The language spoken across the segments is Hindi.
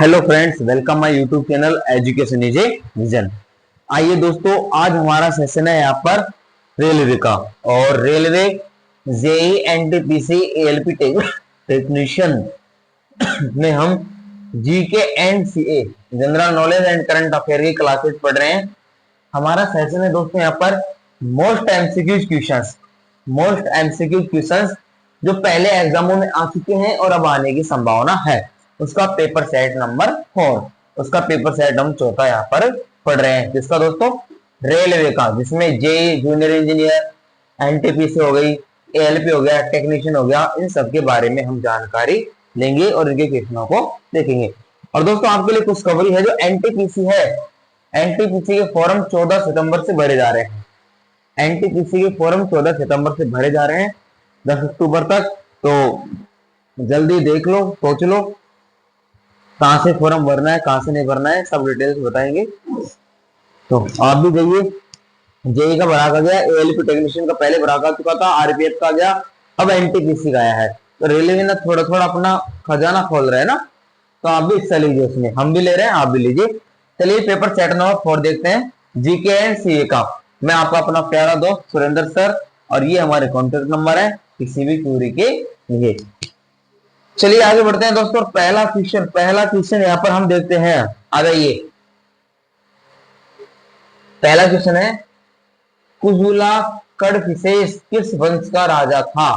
Hello friends, welcome my YouTube channel education is a vision. आइए दोस्तों, आज हमारा सेशन है यहाँ पर रेलवे का। और railway JE NTPC ALP technician में हम GK and CA general knowledge and current affair की क्लासेस पढ़ रहे हैं। हमारा सेशन है दोस्तों यहाँ पर मोस्ट एमसीक्यू क्वेश्चंस जो पहले एग्जामों में आ चुके हैं और अब आने की संभावना है, उसका पेपर सेट नंबर 4, उसका पेपर सेट हम चौथा यहाँ पर पढ़ रहे हैं। जिसका दोस्तों रेलवे का, जिसमें जेई जूनियर इंजीनियर, एनटीपीसी हो गई, एएलपी हो गया, टेक्नीशियन हो गया, इन सब के बारे में हम जानकारी लेंगे और इनके क्वेश्चनों को देखेंगे। और दोस्तों आपके लिए खुशखबरी है, जो एनटीपीसी है, एनटीपीसी के फॉर्म 14 सितंबर से भरे जा रहे हैं। एनटीपीसी के फॉर्म 14 सितंबर से भरे जा रहे हैं 10 अक्टूबर तक। तो जल्दी देख लो, सोच लो कहां से फॉर्म भरना है, कहां से नहीं भरना है, सब डिटेल्स बताएंगे। तो आप भी जाइए। जेई का भरा का गया, एएलपी टेक्नीशियन का पहले भरा का चुका था, आरपीएफ का गया, अब एनटीपीसी का आया है। तो रेलवे ने थोड़ा थोड़ा अपना खजाना खोल रहा है ना, तो आप भी हिस्सा लीजिए उसमें, हम भी ले रहे हैं, आप भी लीजिए। चलिए पेपर सेट नंबर 4 देखते हैं, जीके एंड सीए का। मैं आपका अपना प्यारा दोस्त सुरेंद्र सर, और ये हमारे कॉन्टेक्ट नंबर है किसी भी क्वेरी के लिए। चलिए आगे बढ़ते हैं दोस्तों। पहला क्वेश्चन यहाँ पर हम देखते हैं। आ जाइए, पहला क्वेश्चन है, कुजुला कड़फिसेस किस वंश का राजा था?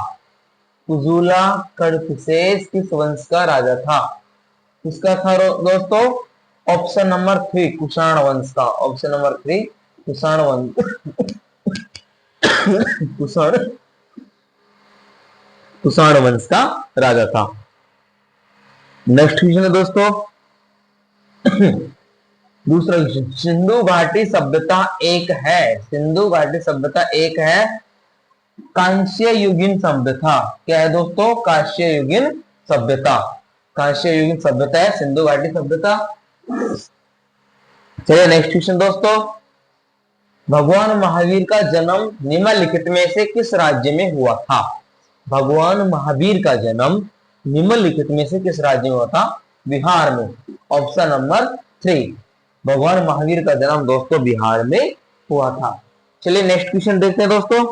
कुजुला कड़फिसेस किस वंश का राजा था? इसका था दोस्तों ऑप्शन नंबर 3, कुषाण वंश का। ऑप्शन नंबर 3, कुषाण वंश कुषाण वंश का राजा था। नेक्स्ट क्वेश्चन है दोस्तों दूसरा क्वेश्चन, सिंधु घाटी सभ्यता एक है, सिंधु घाटी सभ्यता एक है कांस्य युगीन सभ्यता। क्या है दोस्तों? कांस्य युगीन सभ्यता। कांस्य युगीन सभ्यता है सिंधु घाटी सभ्यता। चलिए नेक्स्ट क्वेश्चन दोस्तों, भगवान महावीर का जन्म निम्नलिखित में से किस राज्य में हुआ था? भगवान महावीर का जन्म निम्नलिखित में से किस राज्य में हुआ था? बिहार में। ऑप्शन नंबर 3, भगवान महावीर का जन्म दोस्तों बिहार में हुआ था। चलिए नेक्स्ट क्वेश्चन देखते हैं दोस्तों।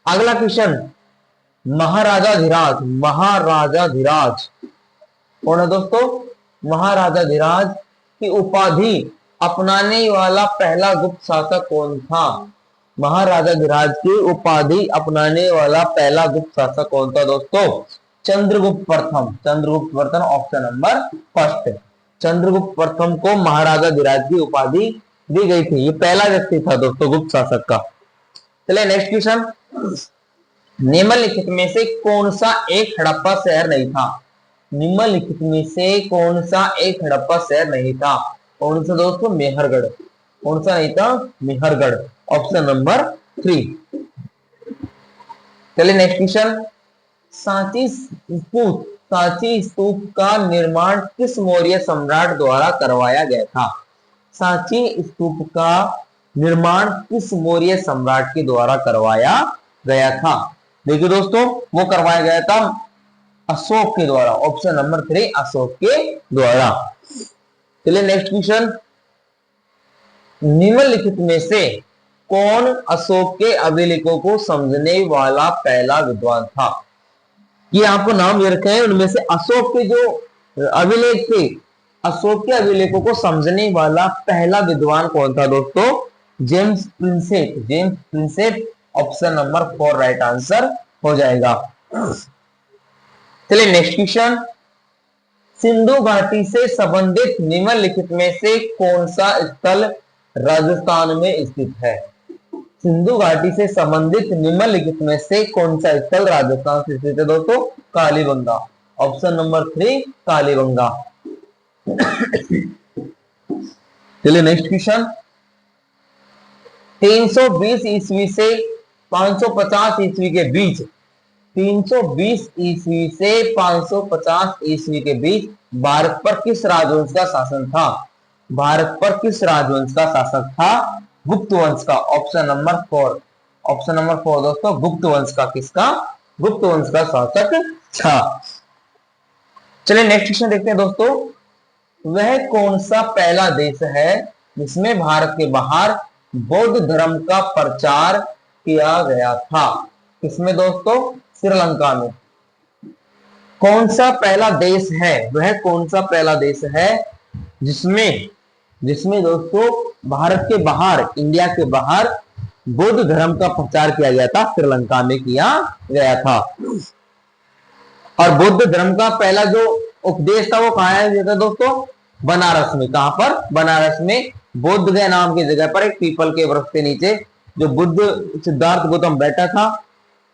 अगला क्वेश्चन, महाराजाधिराज। महाराजाधिराज कौन है दोस्तों? महाराजाधिराज की उपाधि अपनाने वाला पहला गुप्त शासक कौन था? महाराजाधिराज की उपाधि अपनाने वाला पहला गुप्त शासक कौन था दोस्तों? चंद्रगुप्त प्रथम। चंद्रगुप्त प्रथम, ऑप्शन नंबर 1। चंद्रगुप्त प्रथम को महाराजाधिराज की उपाधि दी गई थी। ये पहला व्यक्ति था दोस्तों गुप्त शासक का। चलिए नेक्स्ट क्वेश्चन, निम्नलिखित में से कौन सा एक हड़प्पा शहर नहीं था? निम्नलिखित में से कौन सा एक हड़प्पा शहर नहीं था? कौन सा दोस्तों? मेहरगढ़। कौन सा नहीं था? मेहरगढ़। Option number 3। चलिए नेक्स्ट क्वेश्चन, सांची स्तूप का निर्माण किस मौर्य सम्राट द्वारा करवाया गया था? सांची स्तूप का निर्माण किस मौर्य सम्राट के द्वारा करवाया गया था? देखिए दोस्तों, वो करवाया गया था अशोक के द्वारा। ऑप्शन नंबर 3, अशोक के द्वारा। चलिए नेक्स्ट क्वेश्चन, निम्नलिखित में से कौन अशोक के अभिलेखों को समझने वाला पहला विद्वान था? ये आपको नाम ये रखे हैं, उनमें से अशोक के जो अभिलेख थे, अशोक के अभिलेखों को समझने वाला पहला विद्वान कौन था दोस्तों? James Prinsep. James Prinsep, option number 4 right answer हो जाएगा। चलिए नेक्स्ट क्वेश्चन, सिंधु घाटी से संबंधित निम्नलिखित में से कौन सा स्थल राजस्थान में स्थित है? सिंधु घाटी से संबंधित निम्नलिखित में से कौन सा स्थल राजस्थान से स्थित है दोस्तों? कालीबंगा। Option number 3, Kalibangan. चलिए नेक्स्ट क्वेश्चन, 320 ईस्वी से 550 ईस्वी के बीच, 320 ईस्वी से 550 ईस्वी के बीच भारत पर किस राजवंश का शासन था? भारत पर किस राजवंश का शासक था? गुप्त वंश का। Option number 4। ऑप्शन नंबर 4 दोस्तों, गुप्त वंश का। किसका? गुप्त वंश का शासक था। चलिए नेक्स्ट क्वेश्चन देखते हैं दोस्तों, वह कौन सा पहला देश है जिसमें भारत के बाहर बौद्ध धर्म का प्रचार किया गया था? किसमें दोस्तों? श्रीलंका में। कौन सा पहला देश है, वह कौन सा पहला देश है जिसमें जिसमें दोस्तों भारत के बाहर, इंडिया के बाहर बौद्ध धर्म का प्रचार किया गया था? श्रीलंका में किया गया था। और बौद्ध धर्म का पहला जो उपदेश था वो कहाँ दिया था दोस्तों? बनारस में। कहां पर? बनारस में बोध गया नाम की जगह पर एक पीपल के वृक्ष के नीचे जो बुद्ध सिद्धार्थ गौतम बैठा था,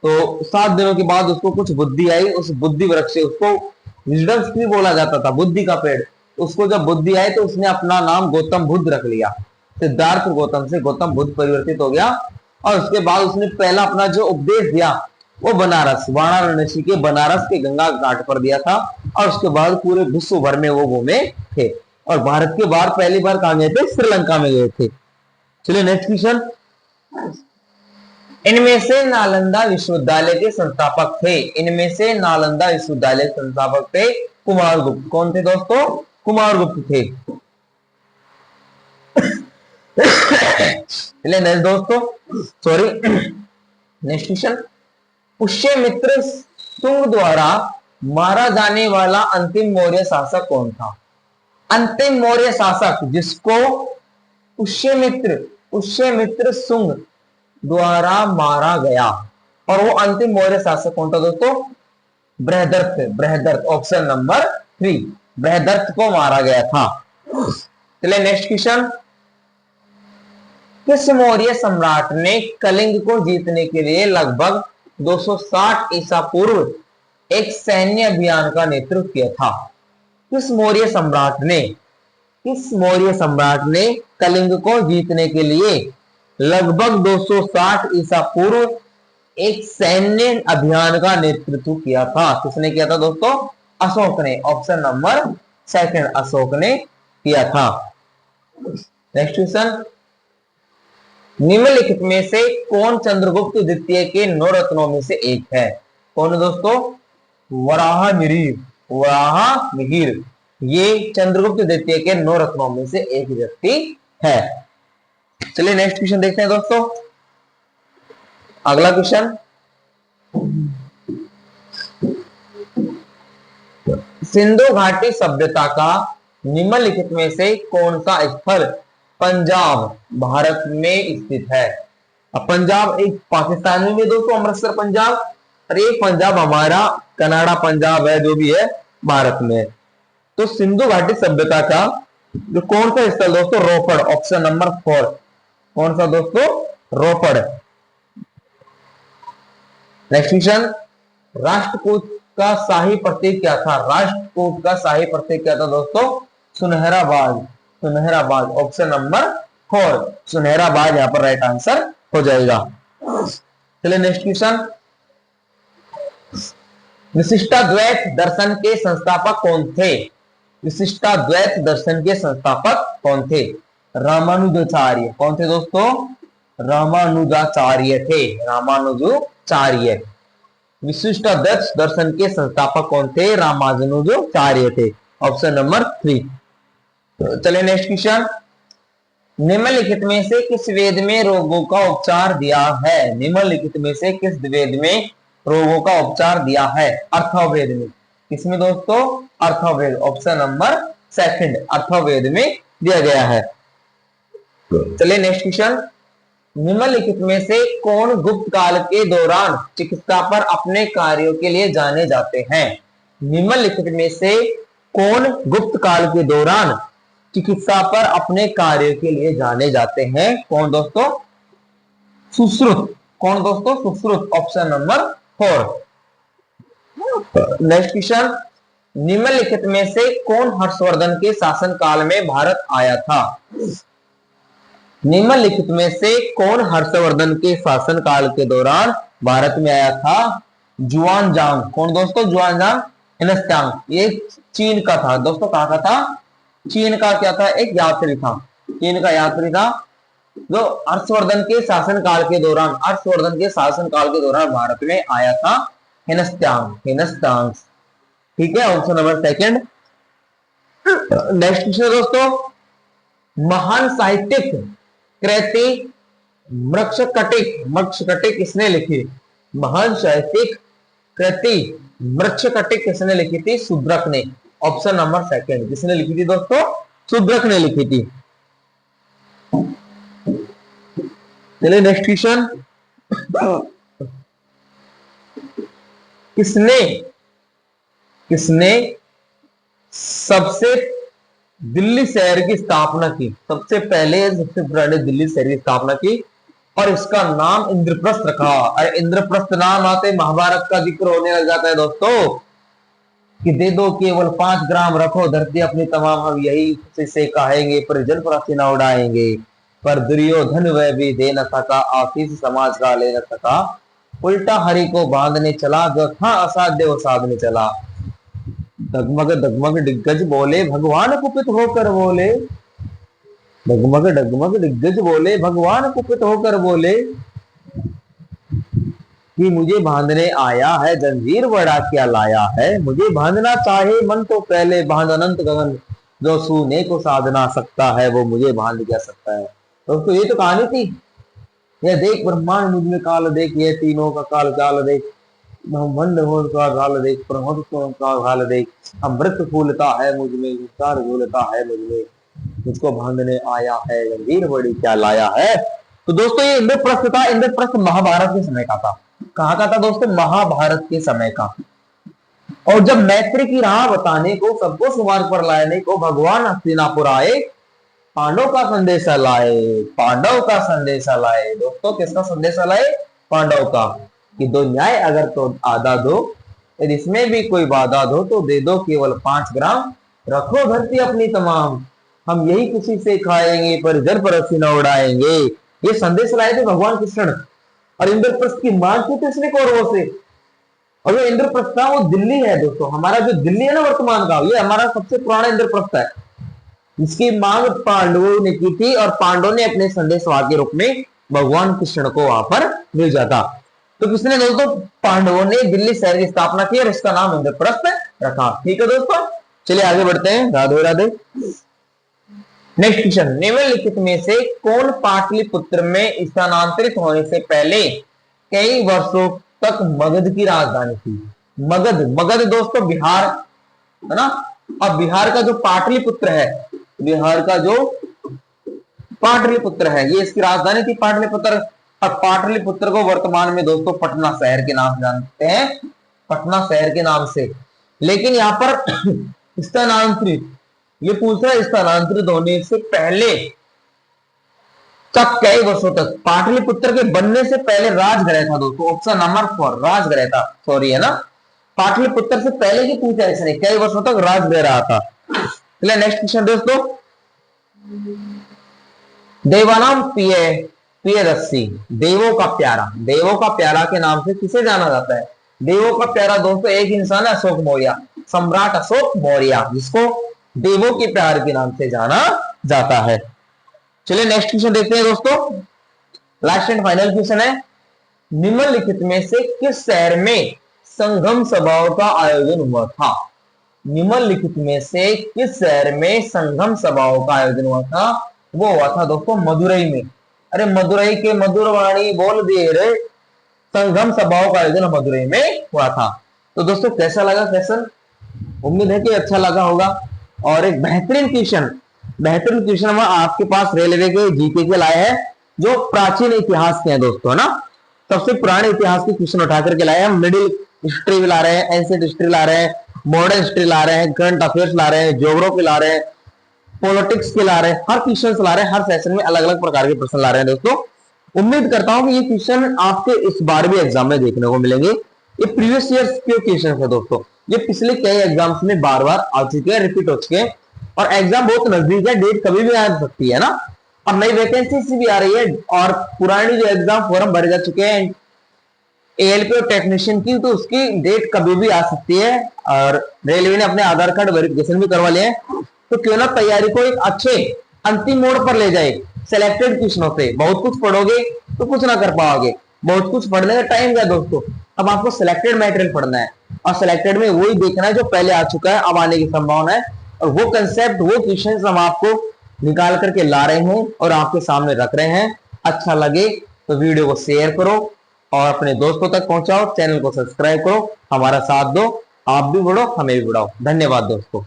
तो 7 दिनों के बाद उसको कुछ बुद्धि आई। उस बुद्धि वृक्ष से, उसको विजडम ट्री बोला जाता था, बुद्धि का पेड़। उसको जब बुद्धि आई तो उसने अपना नाम गौतम बुद्ध रख लिया। सिद्धार्थ गौतम से गौतम बुद्ध परिवर्तित हो गया। और उसके बाद उसने पहला अपना जो उपदेश दिया वो बनारस, वाराणसी के बनारस के गंगा घाट पर दिया था। और उसके बाद पूरे विश्व भर में वो घूमे थे। और भारत के बाहर पहली बार कहां गए थे? श्रीलंका में गए थे। चलिए नेक्स्ट क्वेश्चन। इनमें से नालंदा विश्वविद्यालय के संस्थापक थे। इनमें से नालंदा विश्वविद्यालय के संस्थापक थे कुमारगुप्त। कौन थे दोस्तों? कुमारगुप्त थे। चलिए नेक्स्ट दोस्तों, sorry next question. Pushyamitra Shunga द्वारा मारा जाने वाला अंतिम मौर्य शासक कौन था? अंतिम मौर्य शासक जिसको पुष्यमित्र शुंग द्वारा मारा गया, और वो अंतिम मौर्य शासक कौन था दोस्तों? बृहदर्थ। ऑप्शन नंबर 3, बृहदर्थ को मारा गया था। चलिए नेक्स्ट क्वेश्चन। किस मौर्य सम्राट ने कलिंग को जीतने के लिए लगभग 260 ईसा पूर्व एक सैन्य अभियान का नेतृत्व किया था? किस मौर्य सम्राट ने कलिंग को जीतने के लिए लगभग 260 ईसा पूर्व एक सैन्य अभियान का नेतृत्व किया था? किसने किया था दोस्तों? अशोक ने। ऑप्शन नंबर 2, अशोक ने किया था। Next question. निम्नलिखित में से कौन चंद्रगुप्त द्वितीय के 9 रत्नों में से एक है? कौन दोस्तों? वराहमिहिर। ये चंद्रगुप्त द्वितीय के 9 रत्नों में से एक व्यक्ति है। चलिए नेक्स्ट क्वेश्चन देखते हैं दोस्तों। अगला क्वेश्चन। सिंधु घाटी सभ्यता का निम्नलिखित में से कौन सा स्थल पंजाब भारत में स्थित है? अब पंजाब एक पाकिस्तान में भी दोस्तों, अमृतसर पंजाब, और एक पंजाब हमारा कनाडा पंजाब है जो भी है भारत में। तो सिंधु घाटी सभ्यता का जो कौन सा स्थल दोस्तों? रोपड़। Option number 4। कौन सा दोस्तों? रोपड़। Next question. राष्ट्रकूट का शाही प्रतीक क्या था? राष्ट्रकूट का शाही प्रतीक क्या था दोस्तों? सुनहरा बाज। सुनहरा बाज। ऑप्शन नंबर 4, सुनहरा बाज यहां पर राइट आंसर हो जाएगा। चलिए नेक्स्ट क्वेश्चन। विशिष्टाद्वैत दर्शन के संस्थापक कौन थे? विशिष्टाद्वैत दर्शन के संस्थापक कौन थे? रामानुजाचार्य। कौन थे दोस्तों? रामानुजाचार्य थे। रामानुजाचार्य। विशिष्टाद्वैत दर्शन के संस्थापक कौन थे? रामानुजाचार्य थे। Option number 3। चलिए नेक्स्ट क्वेश्चन। निम्नलिखित में से किस वेद में रोगों का उपचार दिया है? निम्नलिखित में से किस वेद में रोगों का उपचार दिया है? अर्थवेद में। किसमें दोस्तों? अर्थवेद। ऑप्शन नंबर 2, अर्थवेद में दिया गया है। चलिए नेक्स्ट क्वेश्चन। निम्नलिखित में से कौन गुप्त काल के दौरान चिकित्सा पर अपने कार्यों के लिए जाने जाते हैं? निम्नलिखित में से कौन गुप्त काल के दौरान चिकित्सा पर अपने कार्य के लिए जाने जाते हैं? कौन दोस्तों? सुश्रुत। कौन दोस्तों? Sushruta. Option number 4। Next question. निम्नलिखित में से कौन हर्षवर्धन के शासन काल में भारत आया था? निम्नलिखित में से कौन हर्षवर्धन के शासन काल के दौरान भारत में आया था? जुआनजांग। कौन दोस्तों? जुआनजांग हेनस्तांग। ये चीन का था दोस्तों। कहां का था? चीन का क्या था? एक यात्री था। चीन का यात्री था जो हर्षवर्धन के शासन काल के दौरान भारत में आया था। हेनस्तांग। ठीक है, ऑप्शन नंबर 2। नेक्स्ट क्वेश्चन दोस्तों, महान साहित्यिक कृति मृक्षकटिक किसने लिखी? महान साहित्यिक कृति मृक्षकटिक किसने लिखी थी? शूद्रक ने। Option number second. किसने लिखी थी दोस्तों? शूद्रक ने लिखी थी। चलिए नेक्स्ट क्वेश्चन, किसने सबसे दिल्ली शहर की स्थापना की? सबसे पुराने दिल्ली शहर की स्थापना की और इसका नाम इंद्रप्रस्थ रखा। अरे इंद्रप्रस्थ नाम आते महाभारत का जिक्र होने लग जाता है दोस्तों, कि दे दो केवल 5 ग्राम, रखो धरती अपनी तमाम, हम यही खुशी से कहेंगे, परिजन पर पसीना उड़ाएंगे। पर दुर्योधन वह भी दे न सका, आशीष समाज का ले न सका, उल्टा हरि को बांधने चला, जो था असाध्य वो साधने चला। डगमग डगमग दिग्गज बोले, भगवान कुपित होकर बोले। डगमग डगमग दिग्गज बोले, भगवान कुपित होकर बोले कि मुझे बांधने आया है, जंजीर बड़ा क्या लाया है। मुझे बांधना चाहे मन तो पहले बांध अनंत गगन, जो सूने को साधना सकता है वो मुझे बांध क्या सकता है। दोस्तों ये तो कहानी थी। यह देख ब्रह्मांड मुझ में काल देख, ये तीनों का काल चाल देख, ब्रह्मांड का काल देख, प्रमोद का काल देख, अमृत फूलता है मुझ में, विचार झूलता है मुझ में, मुझको बांधने आया है, जंजीर बड़ी क्या लाया है। तो दोस्तों ये इंद्रप्रस्थ था। इंद्रप्रस्थ महाभारत के समय का था। कहाँ का था दोस्तों? महाभारत के समय का। और जब मैत्री की राह बताने को, सबको सुमार्ग पर लाने को भगवान हस्तिनापुर आए, पांडव का संदेशा लाए, पांडव का संदेशा लाए। दोस्तों किसका संदेशा लाए? पांडव का, कि दो न्याय अगर तो आधा दो, यदि इसमें भी कोई बाधा दो तो दे दो केवल 5 ग्राम, रखो धरती अपनी तमाम, हम यही खुशी से खाएंगे, परिजन पर पसीना उड़ाएंगे। ये संदेश लाए थे भगवान कृष्ण। और इंद्रप्रस्थ की मांग की थी उसने कौरवों से। और जो इंद्रप्रस्थ था वो दिल्ली है दोस्तों, हमारा जो दिल्ली है ना वर्तमान का, ये हमारा सबसे पुराना इंद्रप्रस्थ है। इसकी मांग पांडवों ने की थी और पांडवों ने अपने संदेशवाहक के रूप में भगवान कृष्ण को वहां पर भेजा था। तो किसने दोस्तों? पांडवों ने दिल्ली शहर की स्थापना की और इसका नाम इंद्रप्रस्थ रखा। ठीक है दोस्तों, चलिए आगे बढ़ते हैं। राधे राधे। नेक्स्ट क्वेश्चन, निम्नलिखित में से कौन पाटलिपुत्र में स्थानांतरित होने से पहले कई वर्षों तक मगध की राजधानी थी? मगध दोस्तों बिहार है ना। अब बिहार का जो पाटलिपुत्र है, बिहार का जो पाटलिपुत्र है, ये इसकी राजधानी थी पाटलिपुत्र। अब पाटलिपुत्र को वर्तमान में दोस्तों पटना शहर के नाम जानते हैं, पटना शहर के नाम से। लेकिन यहाँ पर स्थानांतरित, ये पूछ रहा है स्थानांतरित होने से पहले तक कई वर्षों तक, पाटलिपुत्र के बनने से पहले राजगृह था दोस्तों। ऑप्शन नंबर 4 राजगृह था, सॉरी है ना, पाटलिपुत्र से पहले की पूछा इसने, कई वर्षों तक राजगृह रहा था। चलिए नेक्स्ट क्वेश्चन दोस्तों, देवानाम प्रियदर्शी, देवों का प्यारा, देवों का प्यारा के नाम से किसे जाना जाता है? देवों का प्यारा दोस्तों एक इंसान है, अशोक मौर्य, सम्राट अशोक मौर्य, जिसको देवों के प्यार के नाम से जाना जाता है। चलिए नेक्स्ट क्वेश्चन देखते हैं दोस्तों, लास्ट एंड फाइनल क्वेश्चन है, निम्नलिखित में से किस शहर में संगम सभाओं का आयोजन हुआ था? निम्नलिखित में से किस शहर में संगम सभाओं का आयोजन हुआ था? वो हुआ था दोस्तों मदुरई में। अरे मदुरई के मधुरवाणी बोल दिए रे, संगम सभाओं का आयोजन मदुरई में हुआ था। तो दोस्तों कैसा लगा सेशन? उम्मीद है कि अच्छा लगा होगा। और एक बेहतरीन क्वेश्चन हम आपके पास रेलवे के जीके के लाए हैं, जो प्राचीन इतिहास के हैं दोस्तों, है ना। सबसे पुराने इतिहास के क्वेश्चन उठा करके लाए हैं। मिडिल हिस्ट्री भी ला रहे हैं, एंशिएंट हिस्ट्री ला रहे हैं, मॉडर्न हिस्ट्री ला रहे हैं, करंट अफेयर्स ला रहे हैं, ज्योग्राफी ला रहे हैं, पॉलिटिक्स के ला रहे हैं, हर क्वेश्चन ला रहे हैं। हर सेशन में अलग अलग प्रकार के प्रश्न ला रहे हैं दोस्तों। उम्मीद करता हूं कि ये क्वेश्चन आपके इस बार भी एग्जाम में देखने को मिलेंगे। ये प्रीवियस ईयर्स के क्वेश्चन है दोस्तों, ये पिछले कई एग्जाम्स में बार बार आ चुके हैं, रिपीट हो चुके हैं। और एग्जाम बहुत नजदीक है, डेट कभी भी आ सकती है ना। और नई वैकेंसी भी आ रही है, और पुरानी जो एग्जाम फॉर्म भरे जा चुके हैं एएलपी और टेक्नीशियन की, तो उसकी डेट कभी भी आ सकती है। और रेलवे ने अपने आधार कार्ड वेरिफिकेशन भी करवा लिए हैं, तो क्यों ना तैयारी को एक अच्छे अंतिम मोड़ पर ले जाए सिलेक्टेड क्वेश्चनों से। बहुत कुछ पढ़ोगे तो कुछ ना कर पाओगे, बहुत कुछ पढ़ने का टाइम गया दोस्तों। अब आपको सिलेक्टेड मटेरियल पढ़ना है, और सिलेक्टेड में वही देखना है जो पहले आ चुका है, अब आने की संभावना है। और वो कंसेप्ट, वो क्वेश्चंस हम आपको निकाल करके ला रहे हैं और आपके सामने रख रहे हैं। अच्छा लगे तो वीडियो को शेयर करो और अपने दोस्तों तक पहुंचाओ, चैनल को सब्सक्राइब करो, हमारा साथ दो, आप भी बढ़ो हमें भी बढ़ाओ। धन्यवाद दोस्तों।